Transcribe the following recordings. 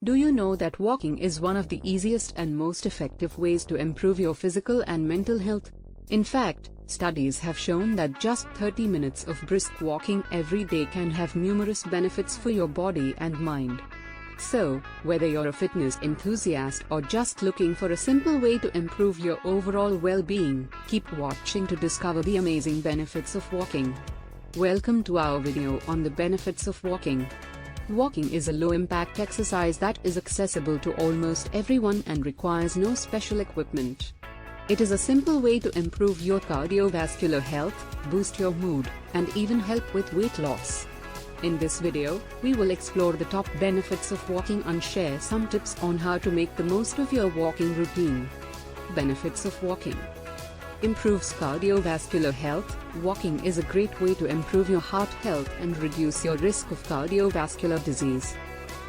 Do you know that walking is one of the easiest and most effective ways to improve your physical and mental health? In fact, studies have shown that just 30 minutes of brisk walking every day can have numerous benefits for your body and mind. So, whether you're a fitness enthusiast or just looking for a simple way to improve your overall well-being, keep watching to discover the amazing benefits of walking. Welcome to our video on the benefits of walking. Walking is a low-impact exercise that is accessible to almost everyone and requires no special equipment. It is a simple way to improve your cardiovascular health, boost your mood, and even help with weight loss. In this video, we will explore the top benefits of walking and share some tips on how to make the most of your walking routine. Benefits of walking. Improves cardiovascular health. Walking is a great way to improve your heart health and reduce your risk of cardiovascular disease.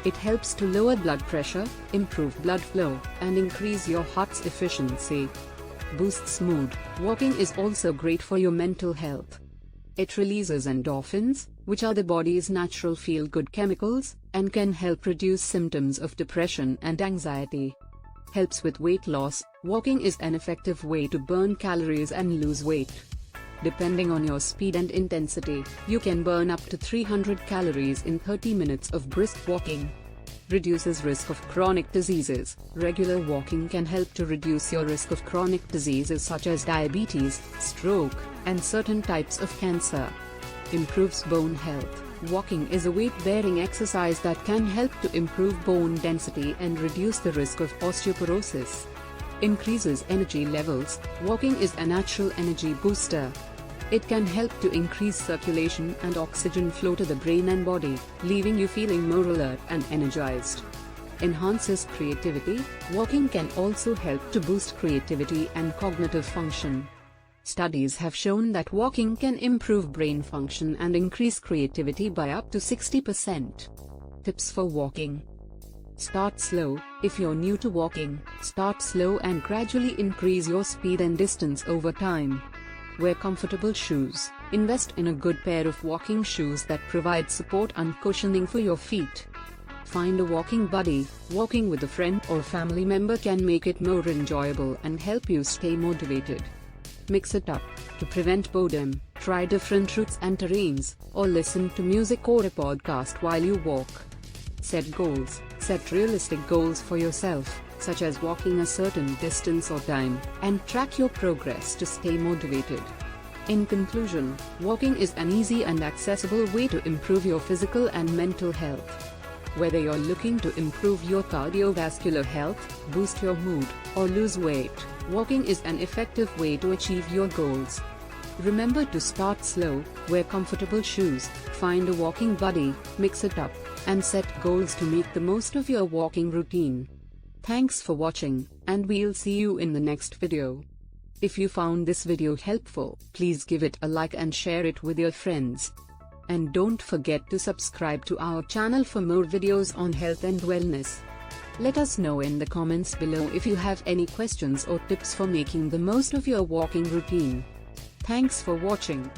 It helps to lower blood pressure, improve blood flow, and increase your heart's efficiency. Boosts mood. Walking is also great for your mental health. It releases endorphins, which are the body's natural feel-good chemicals, and can help reduce symptoms of depression and anxiety. Helps with weight loss. Walking is an effective way to burn calories and lose weight. Depending on your speed and intensity, you can burn up to 300 calories in 30 minutes of brisk walking. Reduces risk of chronic diseases. Regular walking can help to reduce your risk of chronic diseases such as diabetes, stroke, and certain types of cancer. Improves bone health. Walking is a weight-bearing exercise that can help to improve bone density and reduce the risk of osteoporosis. Increases energy levels. Walking is a natural energy booster. It can help to increase circulation and oxygen flow to the brain and body, leaving you feeling more alert and energized. Enhances creativity. Walking can also help to boost creativity and cognitive function. Studies have shown that walking can improve brain function and increase creativity by up to 60%. Tips for walking. Start slow. If you're new to walking, start slow and gradually increase your speed and distance over time. Wear comfortable shoes. Invest in a good pair of walking shoes that provide support and cushioning for your feet. Find a walking buddy. Walking with a friend or family member can make it more enjoyable and help you stay motivated. Mix it up. To prevent boredom, try different routes and terrains, or listen to music or a podcast while you walk. Set goals. Set realistic goals for yourself, such as walking a certain distance or time, and track your progress to stay motivated. In conclusion, walking is an easy and accessible way to improve your physical and mental health. Whether you're looking to improve your cardiovascular health, boost your mood, or lose weight, walking is an effective way to achieve your goals. Remember to start slow, wear comfortable shoes, find a walking buddy, mix it up, and set goals to make the most of your walking routine. Thanks for watching, and we'll see you in the next video. If you found this video helpful, please give it a like and share it with your friends. And don't forget to subscribe to our channel for more videos on health and wellness. Let us know in the comments below if you have any questions or tips for making the most of your walking routine. Thanks for watching.